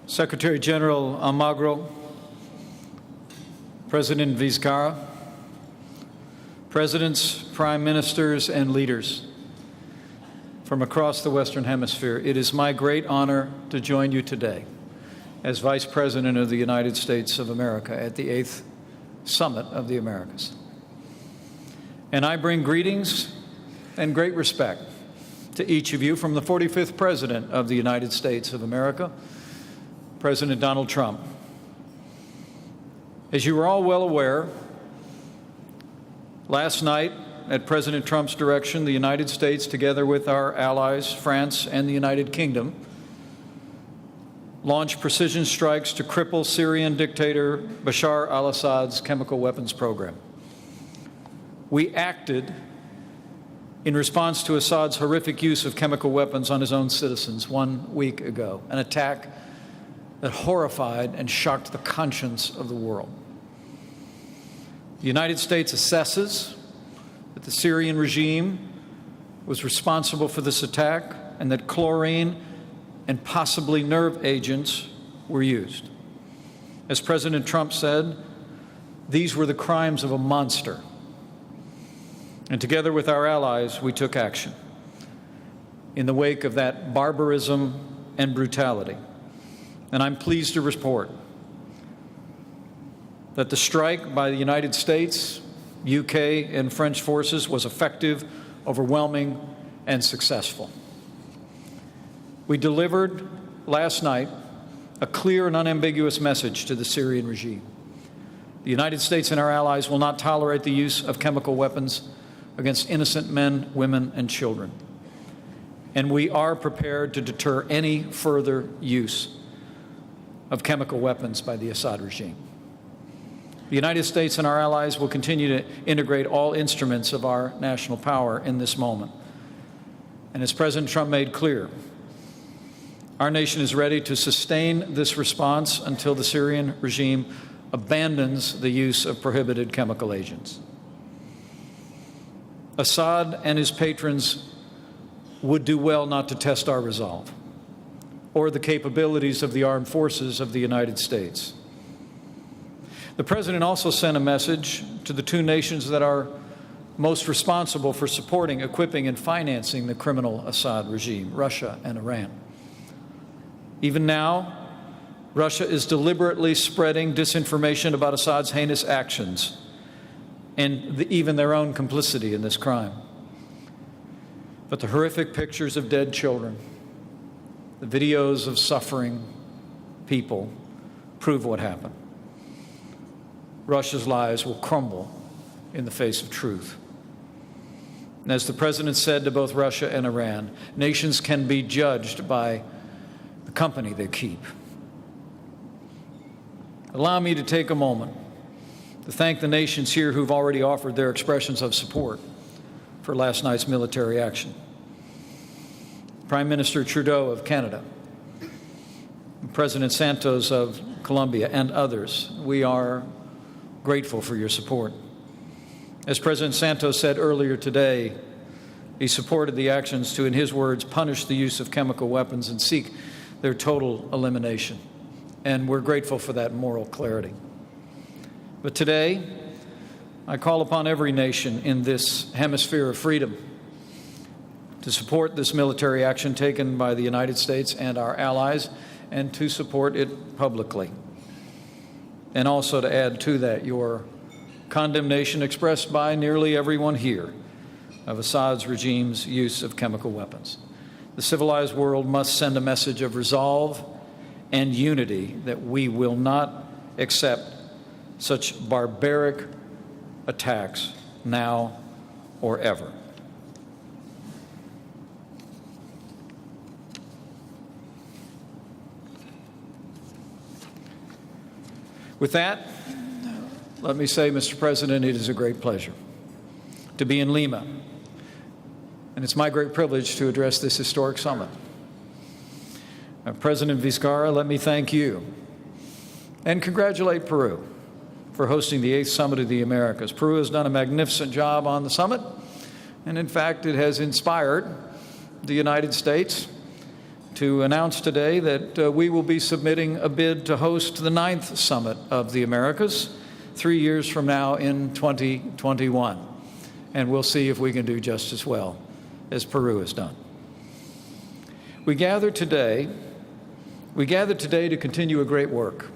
Secretary General Almagro, President Vizcarra, presidents, prime ministers, and leaders from across the Western Hemisphere, it is my great honor to join you today as Vice President of the United States of America at the 8th Summit of the Americas. And I bring greetings and great respect to each of you from the 45th President of the United States of America, President Donald Trump. As you are all well aware, last night, at President Trump's direction, the United States, together with our allies, France and the United Kingdom, launched precision strikes to cripple Syrian dictator Bashar al-Assad's chemical weapons program. We acted in response to Assad's horrific use of chemical weapons on his own citizens 1 week ago, an attack that horrified and shocked the conscience of the world. The United States assesses that the Syrian regime was responsible for this attack and that chlorine and possibly nerve agents were used. As President Trump said, these were the crimes of a monster. And together with our allies, we took action in the wake of that barbarism and brutality. And I'm pleased to report that the strike by the United States, UK, and French forces was effective, overwhelming, and successful. We delivered last night a clear and unambiguous message to the Syrian regime. The United States and our allies will not tolerate the use of chemical weapons against innocent men, women, and children. And we are prepared to deter any further use of chemical weapons by the Assad regime. The United States and our allies will continue to integrate all instruments of our national power in this moment. And as President Trump made clear, our nation is ready to sustain this response until the Syrian regime abandons the use of prohibited chemical agents. Assad and his patrons would do well not to test our resolve or the capabilities of the armed forces of the United States. The President also sent a message to the two nations that are most responsible for supporting, equipping, and financing the criminal Assad regime, Russia and Iran. Even now, Russia is deliberately spreading disinformation about Assad's heinous actions and even their own complicity in this crime. But the horrific pictures of dead children, the videos of suffering people prove what happened. Russia's lies will crumble in the face of truth. And as the President said to both Russia and Iran, nations can be judged by the company they keep. Allow me to take a moment to thank the nations here who've already offered their expressions of support for last night's military action. Prime Minister Trudeau of Canada, President Santos of Colombia, and others, we are grateful for your support. As President Santos said earlier today, he supported the actions to, in his words, punish the use of chemical weapons and seek their total elimination. And we're grateful for that moral clarity. But today, I call upon every nation in this hemisphere of freedom to support this military action taken by the United States and our allies, and to support it publicly. And also to add to that your condemnation expressed by nearly everyone here of Assad's regime's use of chemical weapons. The civilized world must send a message of resolve and unity that we will not accept such barbaric attacks now or ever. With that, let me say, Mr. President, it is a great pleasure to be in Lima, and it's my great privilege to address this historic summit. President Vizcarra, let me thank you and congratulate Peru for hosting the 8th Summit of the Americas. Peru has done a magnificent job on the summit, and in fact, it has inspired the United States to announce today that we will be submitting a bid to host the 9th Summit of the Americas 3 years from now in 2021. And we'll see if we can do just as well as Peru has done. We gather today to continue a great work.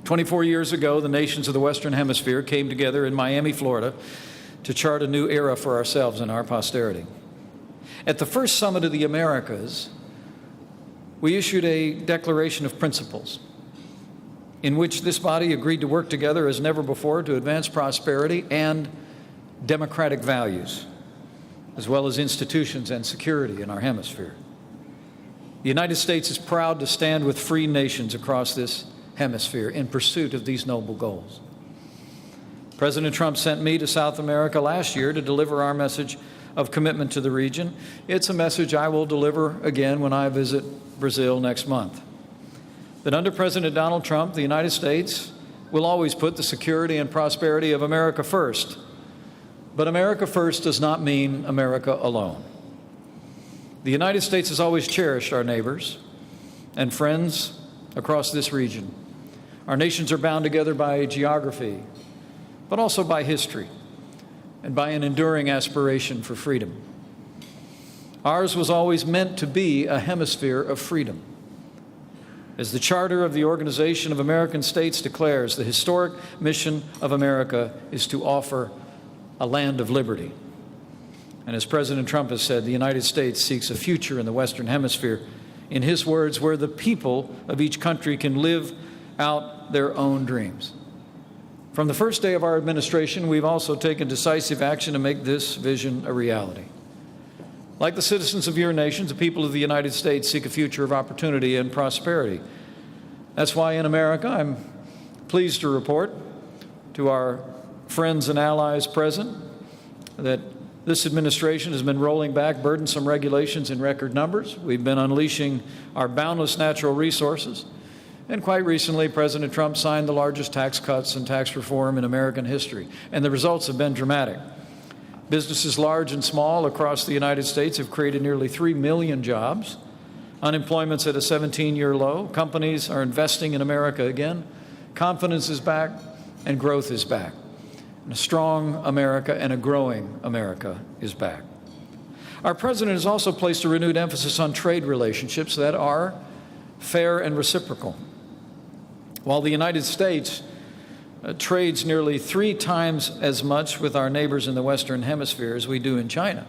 24 years ago, the nations of the Western Hemisphere came together in Miami, Florida, to chart a new era for ourselves and our posterity. At the first Summit of the Americas, we issued a declaration of principles in which this body agreed to work together as never before to advance prosperity and democratic values, as well as institutions and security in our hemisphere. The United States is proud to stand with free nations across this hemisphere in pursuit of these noble goals. President Trump sent me to South America last year to deliver our message of commitment to the region. It's a message I will deliver again when I visit Brazil next month. That under President Donald Trump, the United States will always put the security and prosperity of America first. But America first does not mean America alone. The United States has always cherished our neighbors and friends across this region. Our nations are bound together by geography, but also by history and by an enduring aspiration for freedom. Ours was always meant to be a hemisphere of freedom. As the Charter of the Organization of American States declares, the historic mission of America is to offer a land of liberty. And as President Trump has said, the United States seeks a future in the Western Hemisphere, in his words, where the people of each country can live out their own dreams. From the first day of our administration, we've also taken decisive action to make this vision a reality. Like the citizens of your nations, the people of the United States seek a future of opportunity and prosperity. That's why in America, I'm pleased to report to our friends and allies present that this administration has been rolling back burdensome regulations in record numbers. We've been unleashing our boundless natural resources. And quite recently, President Trump signed the largest tax cuts and tax reform in American history. And the results have been dramatic. Businesses large and small across the United States have created nearly 3 million jobs. Unemployment's at a 17-year low. Companies are investing in America again. Confidence is back and growth is back. And a strong America and a growing America is back. Our president has also placed a renewed emphasis on trade relationships that are fair and reciprocal. While the United States trades nearly 3 times as much with our neighbors in the Western Hemisphere as we do in China,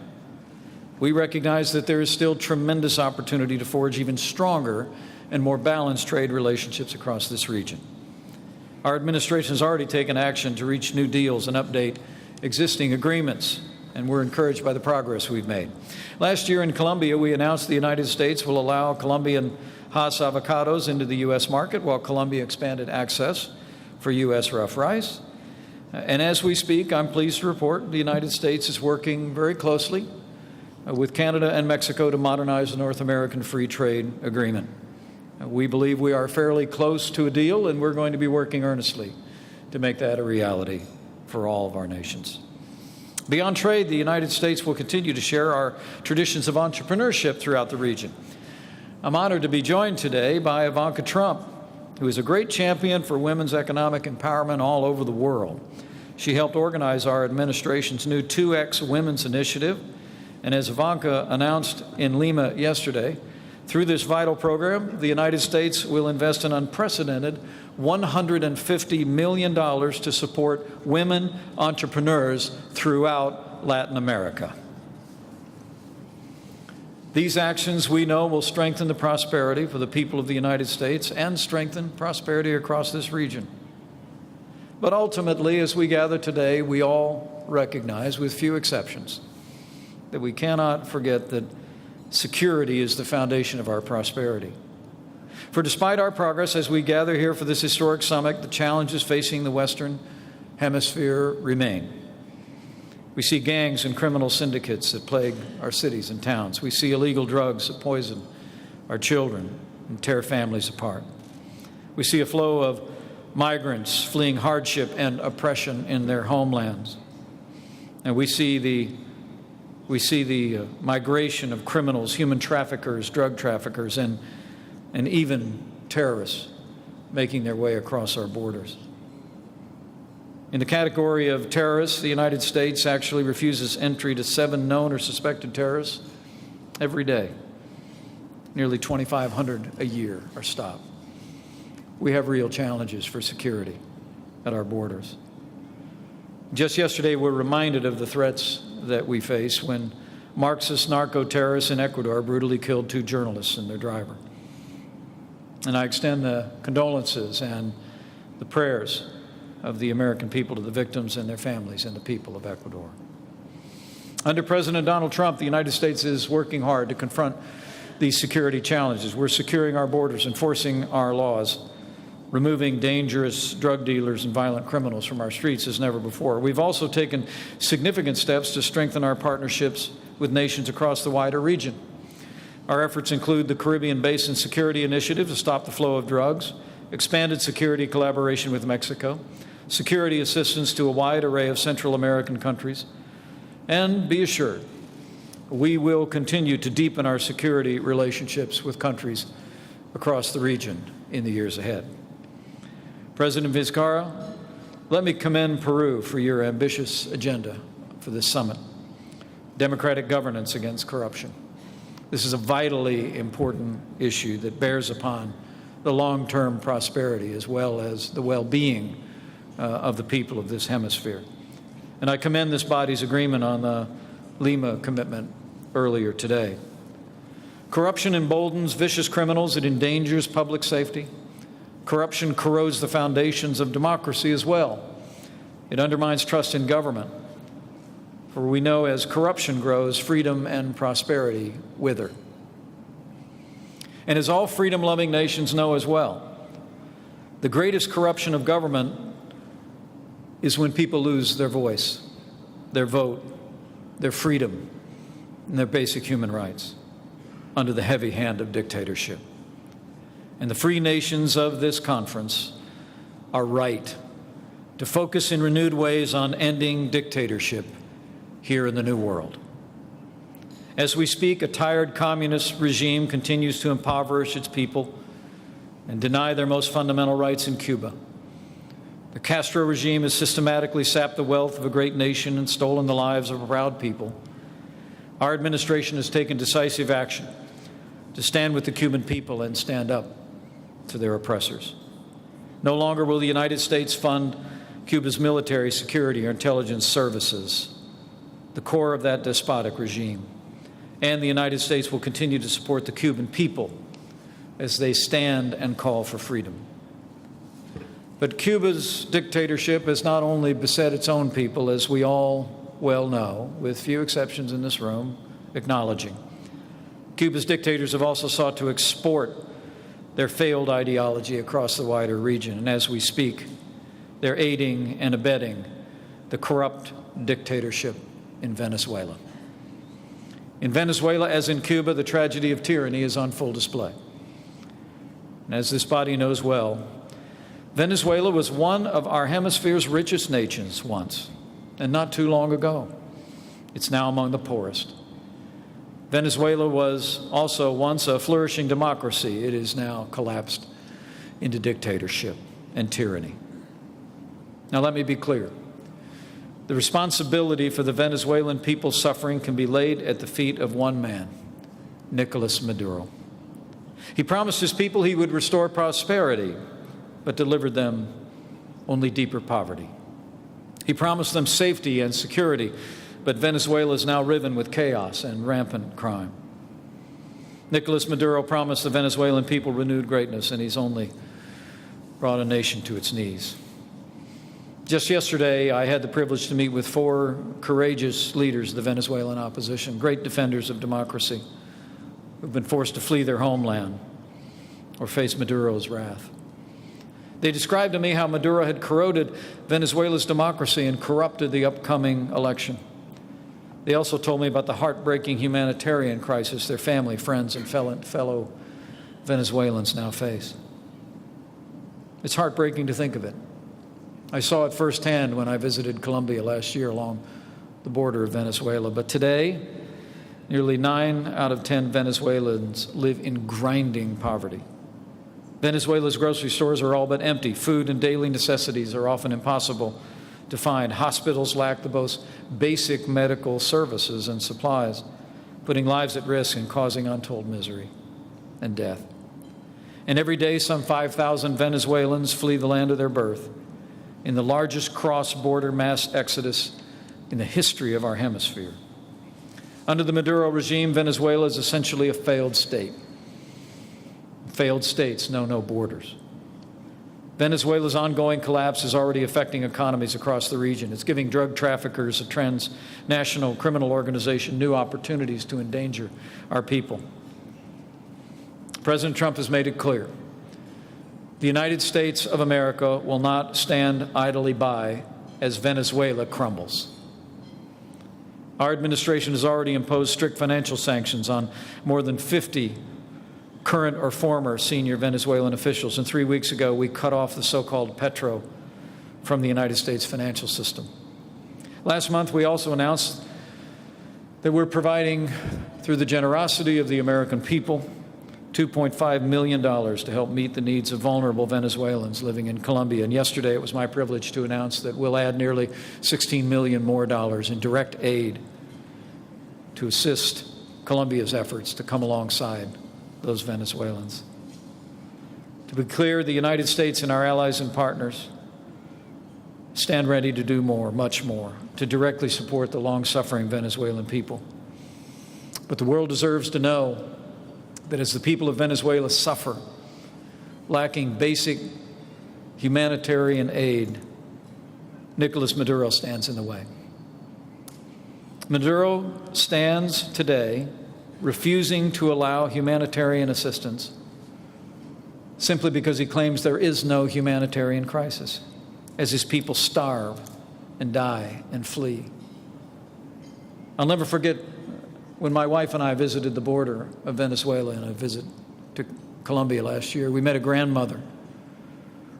we recognize that there is still tremendous opportunity to forge even stronger and more balanced trade relationships across this region. Our administration has already taken action to reach new deals and update existing agreements, and we're encouraged by the progress we've made. Last year in Colombia, we announced the United States will allow Colombian Hass avocados into the U.S. market, while Colombia expanded access for U.S. rough rice. And as we speak, I'm pleased to report the United States is working very closely with Canada and Mexico to modernize the North American Free Trade Agreement. We believe we are fairly close to a deal, and we're going to be working earnestly to make that a reality for all of our nations. Beyond trade, the United States will continue to share our traditions of entrepreneurship throughout the region. I'm honored to be joined today by Ivanka Trump, who is a great champion for women's economic empowerment all over the world. She helped organize our administration's new 2X Women's Initiative, and as Ivanka announced in Lima yesterday, through this vital program, the United States will invest an unprecedented $150 million to support women entrepreneurs throughout Latin America. These actions, we know, will strengthen the prosperity for the people of the United States and strengthen prosperity across this region. But ultimately, as we gather today, we all recognize, with few exceptions, that we cannot forget that security is the foundation of our prosperity. For despite our progress as we gather here for this historic summit, the challenges facing the Western Hemisphere remain. We see gangs and criminal syndicates that plague our cities and towns. We see illegal drugs that poison our children and tear families apart. We see a flow of migrants fleeing hardship and oppression in their homelands. And we see the We see the migration of criminals, human traffickers, drug traffickers, and even terrorists making their way across our borders. In the category of terrorists, the United States actually refuses entry to 7 known or suspected terrorists every day. Nearly 2,500 a year are stopped. We have real challenges for security at our borders. Just yesterday, we're reminded of the threats that we face when Marxist narco-terrorists in Ecuador brutally killed 2 journalists and their driver. And I extend the condolences and the prayers of the American people to the victims and their families and the people of Ecuador. Under President Donald Trump, the United States is working hard to confront these security challenges. We're securing our borders, enforcing our laws, removing dangerous drug dealers and violent criminals from our streets as never before. We've also taken significant steps to strengthen our partnerships with nations across the wider region. Our efforts include the Caribbean Basin Security Initiative to stop the flow of drugs, expanded security collaboration with Mexico, security assistance to a wide array of Central American countries, and be assured, we will continue to deepen our security relationships with countries across the region in the years ahead. President Vizcarra, let me commend Peru for your ambitious agenda for this summit. Democratic governance against corruption. This is a vitally important issue that bears upon the long-term prosperity as well as the well-being of the people of this hemisphere. And I commend this body's agreement on the Lima commitment earlier today. Corruption emboldens vicious criminals. It endangers public safety. Corruption corrodes the foundations of democracy as well. It undermines trust in government. For we know as corruption grows, freedom and prosperity wither. And as all freedom-loving nations know as well, the greatest corruption of government is when people lose their voice, their vote, their freedom, and their basic human rights under the heavy hand of dictatorship. And the free nations of this conference are right to focus in renewed ways on ending dictatorship here in the New World. As we speak, a tired communist regime continues to impoverish its people and deny their most fundamental rights in Cuba. The Castro regime has systematically sapped the wealth of a great nation and stolen the lives of a proud people. Our administration has taken decisive action to stand with the Cuban people and stand up to their oppressors. No longer will the United States fund Cuba's military, security, or intelligence services, the core of that despotic regime. And the United States will continue to support the Cuban people as they stand and call for freedom. But Cuba's dictatorship has not only beset its own people, as we all well know, with few exceptions in this room acknowledging. Cuba's dictators have also sought to export their failed ideology across the wider region. And as we speak, they're aiding and abetting the corrupt dictatorship in Venezuela. In Venezuela, as in Cuba, the tragedy of tyranny is on full display. And as this body knows well, Venezuela was one of our hemisphere's richest nations once, and not too long ago. It's now among the poorest. Venezuela was also once a flourishing democracy. It is now collapsed into dictatorship and tyranny. Now, let me be clear. The responsibility for the Venezuelan people's suffering can be laid at the feet of one man, Nicolas Maduro. He promised his people he would restore prosperity, but delivered them only deeper poverty. He promised them safety and security, but Venezuela is now riven with chaos and rampant crime. Nicolas Maduro promised the Venezuelan people renewed greatness, and he's only brought a nation to its knees. Just yesterday, I had the privilege to meet with 4 courageous leaders of the Venezuelan opposition, great defenders of democracy, who've been forced to flee their homeland or face Maduro's wrath. They described to me how Maduro had corroded Venezuela's democracy and corrupted the upcoming election. They also told me about the heartbreaking humanitarian crisis their family, friends, and fellow Venezuelans now face. It's heartbreaking to think of it. I saw it firsthand when I visited Colombia last year along the border of Venezuela. But today, Nearly 9 out of 10 Venezuelans live in grinding poverty. Venezuela's grocery stores are all but empty. Food and daily necessities are often impossible to find. Hospitals lack the most basic medical services and supplies, putting lives at risk and causing untold misery and death. And every day, some 5,000 Venezuelans flee the land of their birth in the largest cross-border mass exodus in the history of our hemisphere. Under the Maduro regime, Venezuela is essentially a failed state. Failed states know no borders. Venezuela's ongoing collapse is already affecting economies across the region. It's giving drug traffickers, a transnational criminal organization, new opportunities to endanger our people. President Trump has made it clear. The United States of America will not stand idly by as Venezuela crumbles. Our administration has already imposed strict financial sanctions on more than 50 current or former senior Venezuelan officials. And 3 weeks ago, we cut off the so-called petro from the United States financial system. Last month, we also announced that we're providing, through the generosity of the American people, $2.5 million to help meet the needs of vulnerable Venezuelans living in Colombia. And yesterday, it was my privilege to announce that we'll add nearly $16 million more in direct aid to assist Colombia's efforts to come alongside those Venezuelans. To be clear, the United States and our allies and partners stand ready to do more, much more, to directly support the long-suffering Venezuelan people. But the world deserves to know that as the people of Venezuela suffer, lacking basic humanitarian aid, Nicolas Maduro stands in the way. Maduro stands today refusing to allow humanitarian assistance simply because he claims there is no humanitarian crisis, as his people starve and die and flee. I'll never forget when my wife and I visited the border of Venezuela in a visit to Colombia last year. We met a grandmother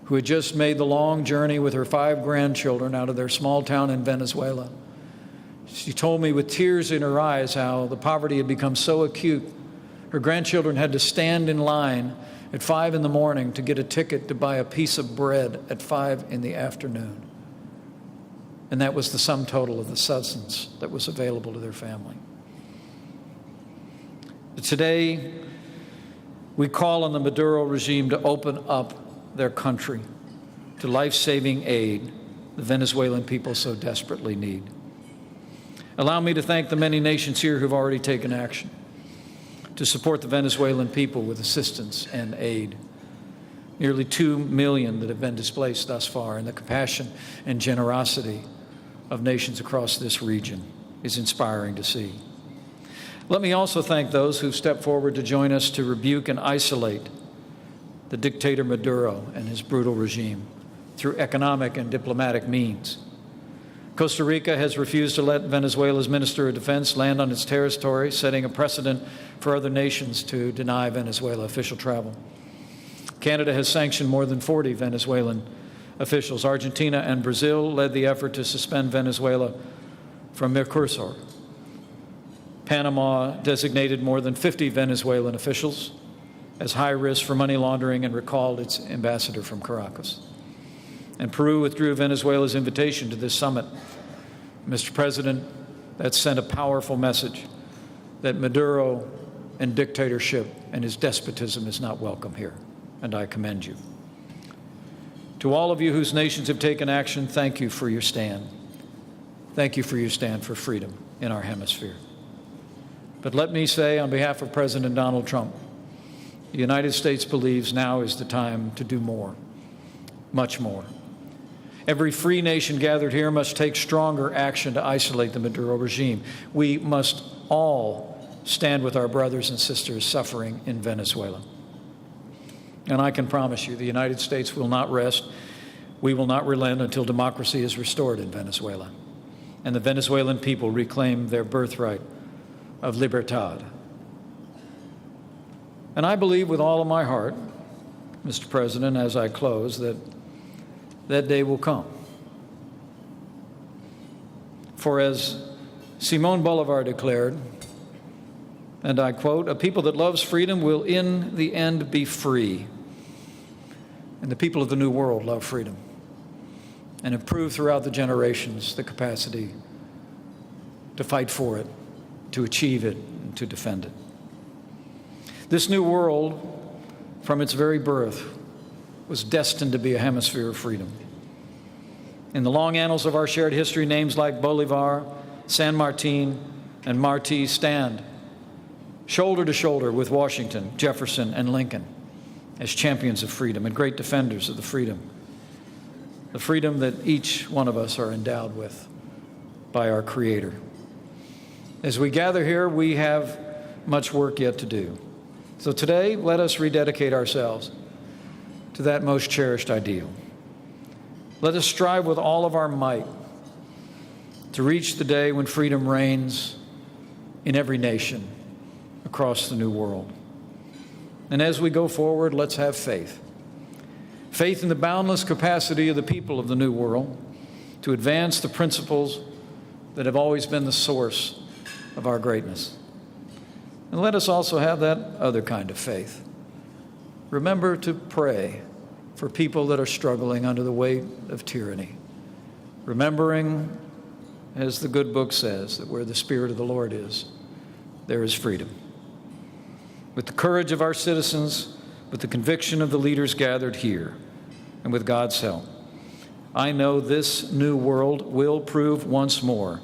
who had just made the long journey with her 5 grandchildren out of their small town in Venezuela. She told me with tears in her eyes how the poverty had become so acute. Her grandchildren had to stand in line at 5 in the morning to get a ticket to buy a piece of bread at 5 in the afternoon. And that was the sum total of the substance that was available to their family. Today, we call on the Maduro regime to open up their country to life-saving aid the Venezuelan people so desperately need. Allow me to thank the many nations here who've already taken action to support the Venezuelan people with assistance and aid. Nearly 2 million that have been displaced thus far, and the compassion and generosity of nations across this region is inspiring to see. Let me also thank those who've stepped forward to join us to rebuke and isolate the dictator Maduro and his brutal regime through economic and diplomatic means. Costa Rica has refused to let Venezuela's Minister of Defense land on its territory, setting a precedent for other nations to deny Venezuela official travel. Canada has sanctioned more than 40 Venezuelan officials. Argentina and Brazil led the effort to suspend Venezuela from Mercosur. Panama designated more than 50 Venezuelan officials as high risk for money laundering and recalled its ambassador from Caracas. And Peru withdrew Venezuela's invitation to this summit. Mr. President, that sent a powerful message that Maduro and dictatorship and his despotism is not welcome here, and I commend you. To all of you whose nations have taken action, thank you for your stand. Thank you for your stand for freedom in our hemisphere. But let me say, on behalf of President Donald Trump, the United States believes now is the time to do more, much more. Every free nation gathered here must take stronger action to isolate the Maduro regime. We must all stand with our brothers and sisters suffering in Venezuela. And I can promise you, the United States will not rest. We will not relent until democracy is restored in Venezuela and the Venezuelan people reclaim their birthright of libertad. And I believe with all of my heart, Mr. President, as I close, that that day will come. For as Simón Bolívar declared, And I quote, "A people that loves freedom will in the end be free." And the people of the New World love freedom and have proved throughout the generations the capacity to fight for it, to achieve it, and to defend it. This new world, from its very birth, was destined to be a hemisphere of freedom. In the long annals of our shared history, names like Bolivar, San Martin, and Martí stand shoulder to shoulder with Washington, Jefferson, and Lincoln as champions of freedom and great defenders of the freedom that each one of us are endowed with by our Creator. As we gather here, we have much work yet to do. So today, let us rededicate ourselves to that most cherished ideal. Let us strive with all of our might to reach the day when freedom reigns in every nation across the new world. And as we go forward, let's have faith. Faith in the boundless capacity of the people of the new world to advance the principles that have always been the source of our greatness. And let us also have that other kind of faith. Remember to pray for people that are struggling under the weight of tyranny, remembering, as the good book says, that where the Spirit of the Lord is, there is freedom. With the courage of our citizens, with the conviction of the leaders gathered here, and with God's help, I know this new world will prove once more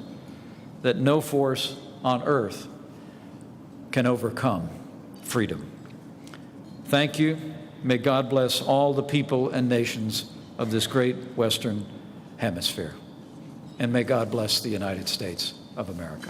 that no force on earth can overcome freedom. Thank you. May God bless all the people and nations of this great Western Hemisphere. And may God bless the United States of America.